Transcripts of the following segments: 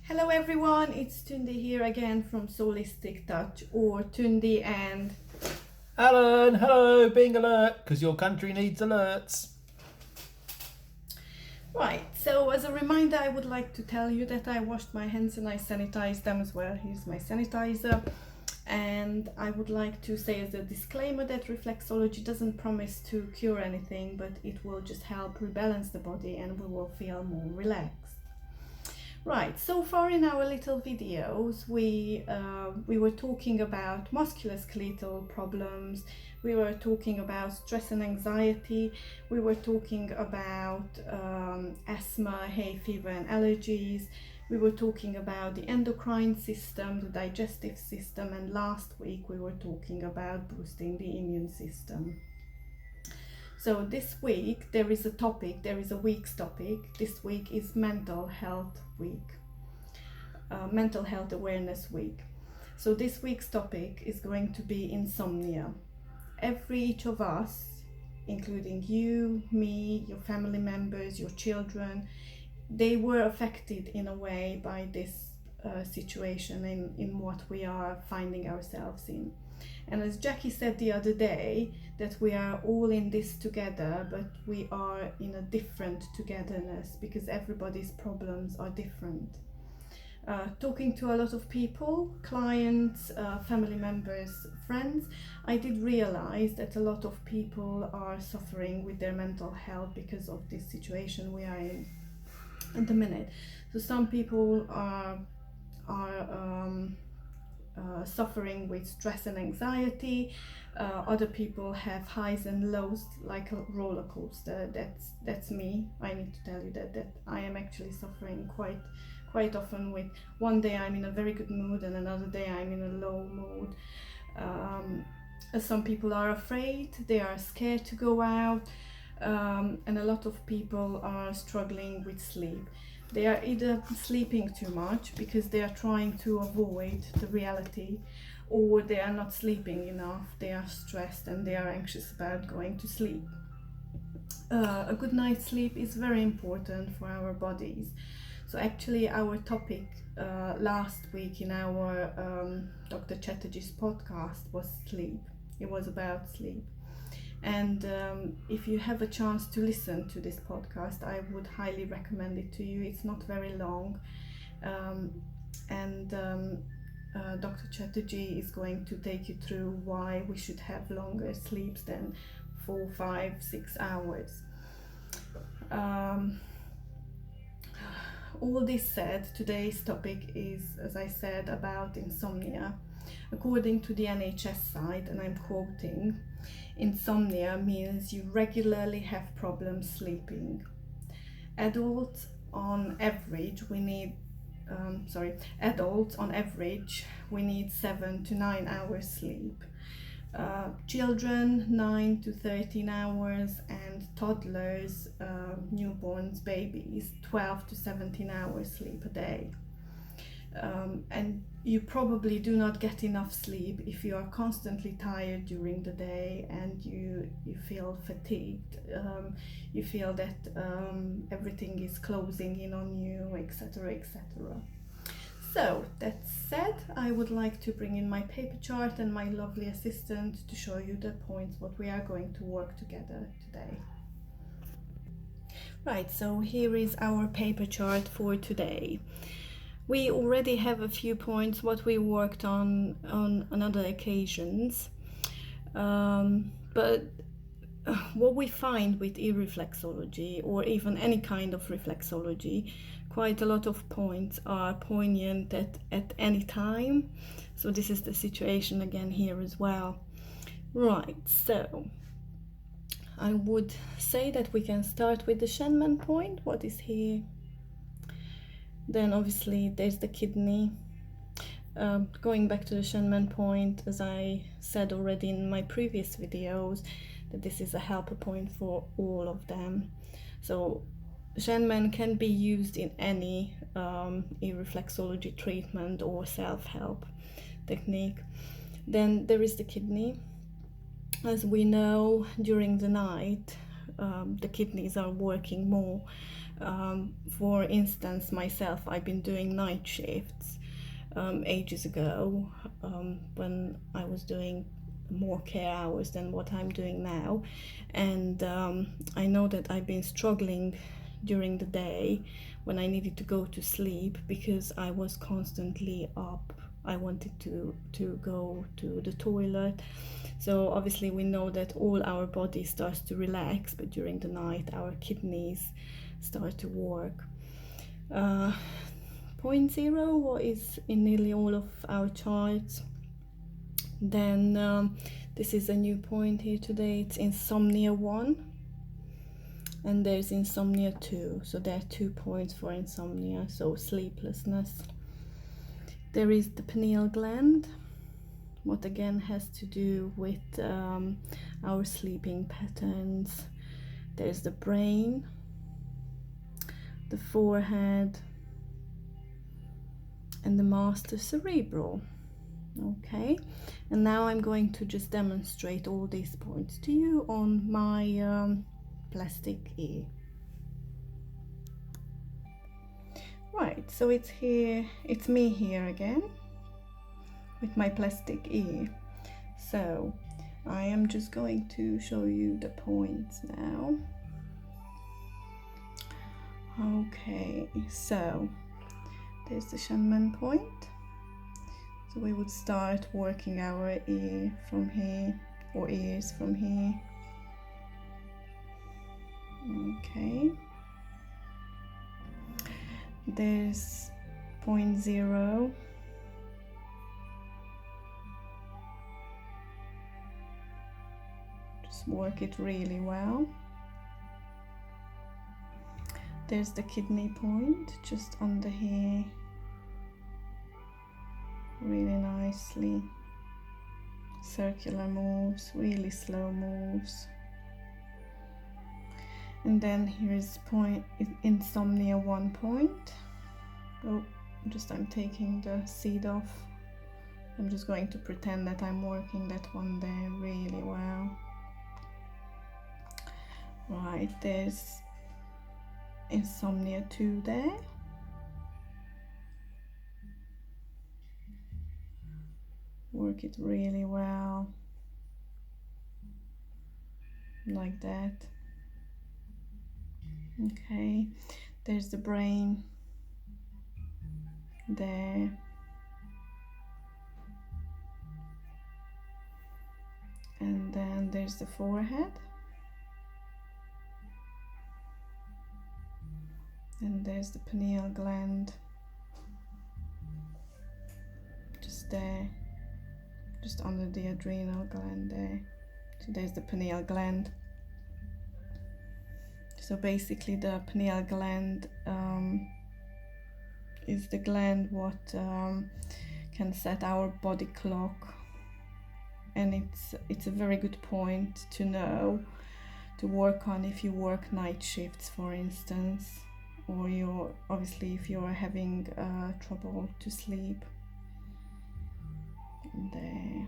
Hello everyone, it's Tundi here again from Solistic Touch, or Tundi and Alan, hello, being alert, because your country needs alerts. Right, so as a reminder I would like to tell you that I washed my hands and I sanitized them as well. Here's my sanitizer. And I would like to say as a disclaimer that reflexology doesn't promise to cure anything, but it will just help rebalance the body and we will feel more relaxed. Right, so far in our little videos we were talking about musculoskeletal problems, we were talking about stress and anxiety, we were talking about asthma, hay fever and allergies, we were talking about the endocrine system, the digestive system, and last week we were talking about boosting the immune system. So this week there is a week's topic. This week is Mental Health Week, Mental Health Awareness Week. So this week's topic is going to be insomnia. Each of us, including you, me, your family members, your children, they were affected in a way by this situation in what we are finding ourselves in. And as Jackie said the other day, that we are all in this together, but we are in a different togetherness because everybody's problems are different. Talking to a lot of people, clients, family members, friends, I did realize that a lot of people are suffering with their mental health because of this situation we are in at the minute. So some people are suffering with stress and anxiety. Other people have highs and lows like a roller coaster. That's me. I need to tell you that I am actually suffering quite often with one day I'm in a very good mood and another day I'm in a low mood. Some people are afraid, they are scared to go out, and a lot of people are struggling with sleep. They are either sleeping too much because they are trying to avoid the reality, or they are not sleeping enough, they are stressed and they are anxious about going to sleep. A good night's sleep is very important for our bodies. So actually our topic last week in our Dr. Chatterjee's podcast was sleep. It was about sleep. And if you have a chance to listen to this podcast, I would highly recommend it to you. It's not very long, and Dr. Chatterjee is going to take you through why we should have longer sleeps than 4, 5, 6 hours. All this said, today's topic is, as I said, about insomnia. According to the NHS site, and I'm quoting, insomnia means you regularly have problems sleeping. Adults on average we need 7 to 9 hours sleep. Children 9 to 13 hours, and toddlers, newborns, babies 12 to 17 hours sleep a day. And you probably do not get enough sleep if you are constantly tired during the day and you feel fatigued, you feel that everything is closing in on you, etc., etc. So that said, I would like to bring in my paper chart and my lovely assistant to show you the points what we are going to work together today. Right, so here is our paper chart for today. We already have a few points what we worked on other occasions, but what we find with e-reflexology, or even any kind of reflexology, quite a lot of points are poignant at any time. So this is the situation again here as well. Right, so I would say that we can start with the Shenman point. What is here? Then obviously there's the kidney. Going back to the Shenman point, as I said already in my previous videos, that this is a helper point for all of them. So Shenman can be used in any e-reflexology treatment or self-help technique. Then there is the kidney. As we know, during the night the kidneys are working more For instance, myself, I've been doing night shifts ages ago, when I was doing more care hours than what I'm doing now, and I know that I've been struggling during the day when I needed to go to sleep because I was constantly up. I wanted to go to the toilet. So obviously we know that all our body starts to relax, but during the night our kidneys start to work. Point zero, what is in nearly all of our charts. Then this is a new point here today. It's Insomnia 1 and there's Insomnia 2. So there are 2 points for insomnia, so sleeplessness. There is the pineal gland, what again has to do with our sleeping patterns. There's the brain, the forehead, and the master cerebral. Okay, and now I'm going to just demonstrate all these points to you on my plastic ear. Right, so it's me here again with my plastic ear. So I am just going to show you the points now. Okay, so there's the Shanman point. So we would start working our ear from here, or ears from here. Okay. There's point 0. Just work it really well. There's the kidney point, just under here. Really nicely. Circular moves, really slow moves. And then here's point Insomnia 1 point. Oh, I'm taking the seed off. I'm just going to pretend that I'm working that one there really well. Right, there's Insomnia 2 there. Work it really well. Like that. Okay, there's the brain there. And then there's the forehead. And there's the pineal gland. Just there. Just under the adrenal gland there. So there's the pineal gland. So basically the pineal gland is the gland what can set our body clock, and it's a very good point to know, to work on if you work night shifts, for instance, or if you're having trouble to sleep. There.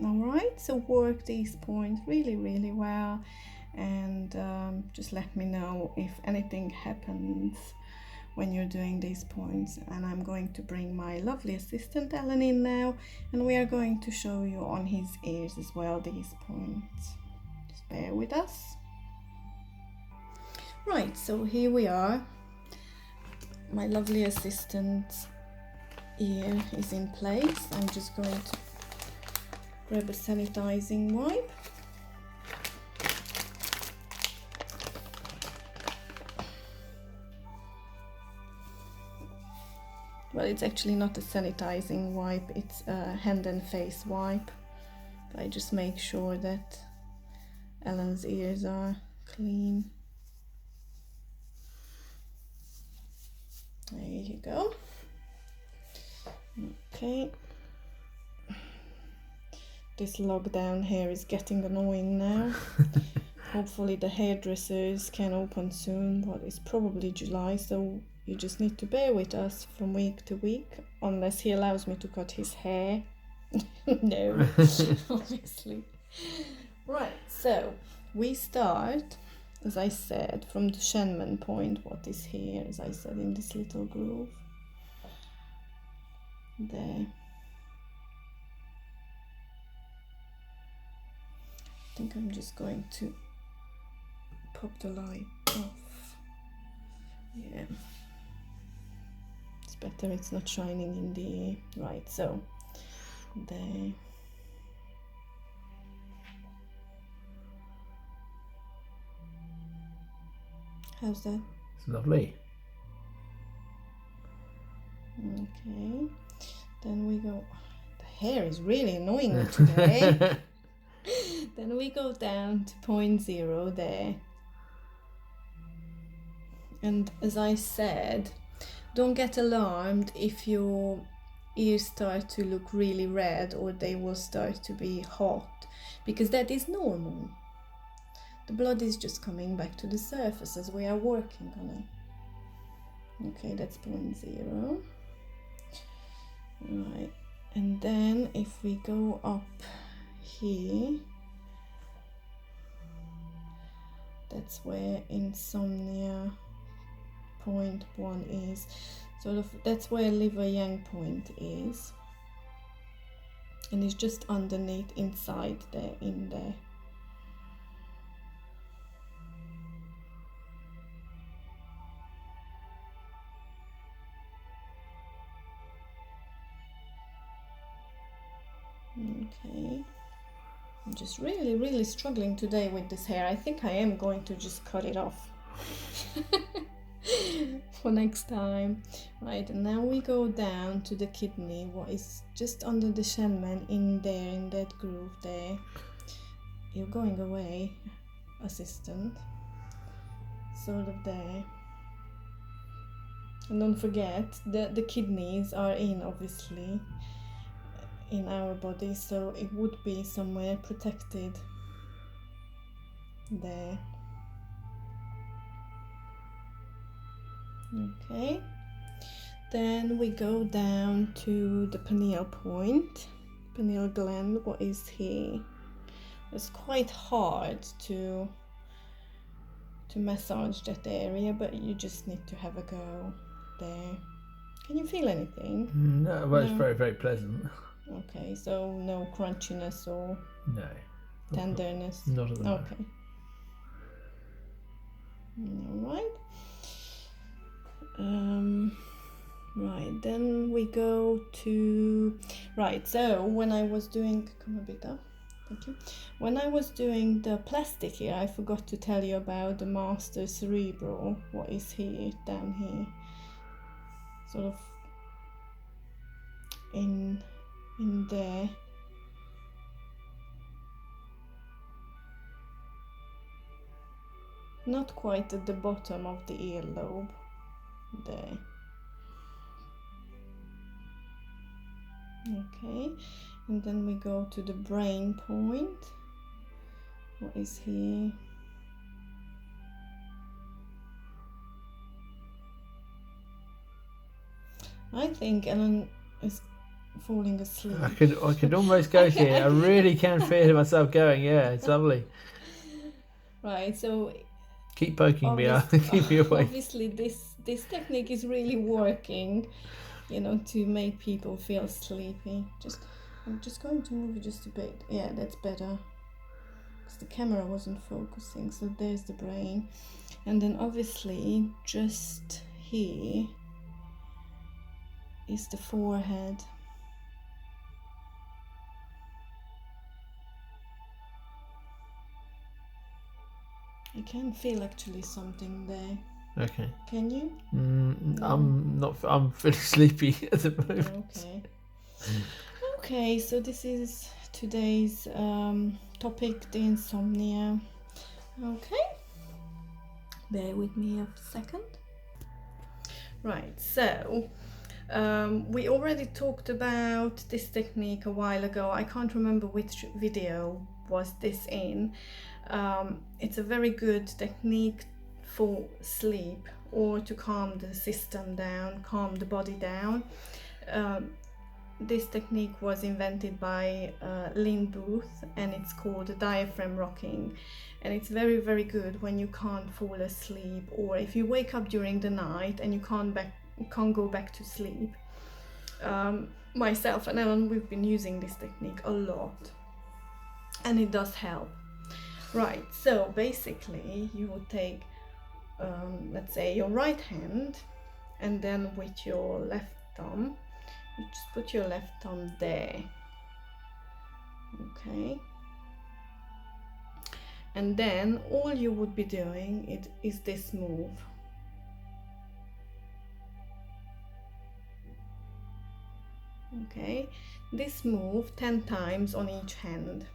Alright, so work these points really, really well, and just let me know if anything happens when you're doing these points. And I'm going to bring my lovely assistant Ellen in now, and we are going to show you on his ears as well these points. Just bear with us. Right, so here we are. My lovely assistant's ear is in place. I'm just going to grab a sanitizing wipe. Well, it's actually not a sanitizing wipe, it's a hand and face wipe. I just make sure that Ellen's ears are clean. There you go. Okay. This lockdown here is getting annoying now. Hopefully the hairdressers can open soon, but it's probably July, so you just need to bear with us from week to week, unless he allows me to cut his hair. No, obviously. Right, so we start as I said, from the Shenman point, what is here, as I said, in this little groove. There. I think I'm just going to pop the light off. Yeah. It's better, it's not shining in the... Right, so there. How's that? It's lovely. Okay. Then we go... The hair is really annoying me today. Then we go down to 0.0 there. And as I said, don't get alarmed if your ears start to look really red or they will start to be hot, because that is normal. The blood is just coming back to the surface as we are working on it. Okay, that's 0.0. Right, and then if we go up here, that's where Insomnia 0.1 is. Sort of, that's where liver yang point is. And it's just underneath, inside there, in there. Okay. I'm just really struggling today with this hair. I think I am going to just cut it off for next time. Right, and now we go down to the kidney, what is just under the Shenman, in there, in that groove there. You're going away, assistant. Sort of there. And don't forget, the kidneys are obviously in our body, so it would be somewhere protected there. Okay, then we go down to the pineal point, pineal gland, what is here. It's quite hard to massage that area, but you just need to have a go there. Can you feel anything? No, well, it's very, very pleasant. Okay, so no crunchiness or No. tenderness? Not at the moment. Okay. Alright. Right, then we go to... Right, so when I was doing... Come a bit up. Thank you. When I was doing the plastic here, I forgot to tell you about the master cerebral. What is here, down here? Sort of in there. Not quite at the bottom of the earlobe. There. Okay, and then we go to the brain point. What is here? I think Ellen is falling asleep. I could almost go to it. I really can feel myself going. Yeah, it's lovely. Right, so keep poking me out, keep me awake. Obviously, this technique is really working, you know, to make people feel sleepy. I'm just going to move it just a bit. Yeah, that's better. Because the camera wasn't focusing. So there's the brain, and then obviously just here is the forehead. I can feel actually something there. Okay. Can you? No. I'm feeling sleepy at the moment. Okay. Okay, so this is today's topic, the insomnia. Okay. Bear with me a second. Right, so we already talked about this technique a while ago. I can't remember which video was this in. It's a very good technique for sleep or to calm the system down, calm the body down. this technique was invented by Lynn Booth, and it's called diaphragm rocking, and it's very, very good when you can't fall asleep, or if you wake up during the night and you can't go back to sleep. Myself and Ellen, we've been using this technique a lot, and it does help. Right, so basically you would take let's say your right hand, and then with your left thumb you just put your left thumb there, okay, and then all you would be doing is this move. Okay, this move 10 times on each hand.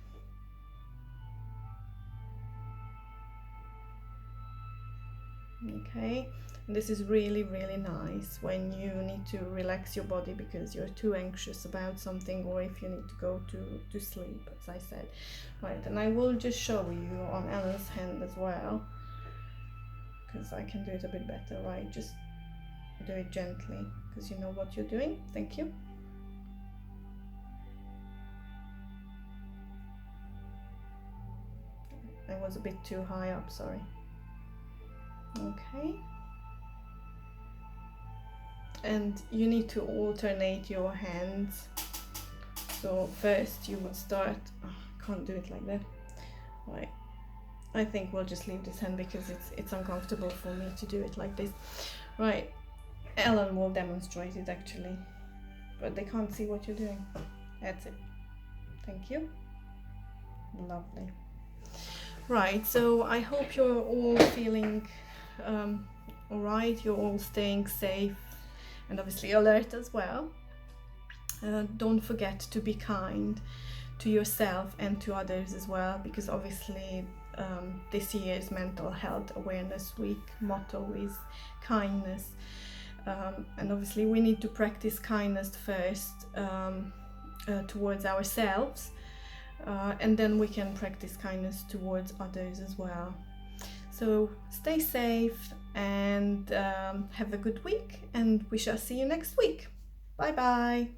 Okay, this is really, really nice when you need to relax your body because you're too anxious about something, or if you need to go to sleep, as I said. Right, and I will just show you on Ellen's hand as well, because I can do it a bit better. Right, just do it gently because you know what you're doing. Thank you. I was a bit too high up, sorry. Okay, and you need to alternate your hands. So first you would start, I can't do it like that. Right, I think we'll just leave this hand because it's uncomfortable for me to do it like this. Right, Ellen will demonstrate it actually, but they can't see what you're doing. That's it. Thank you. Lovely. Right, so I hope you're all feeling all right, you're all staying safe and obviously alert as well. Don't forget to be kind to yourself and to others as well, because obviously this year's Mental Health Awareness Week motto is kindness, and obviously we need to practice kindness first towards ourselves, and then we can practice kindness towards others as well. So stay safe and have a good week, and we shall see you next week. Bye bye.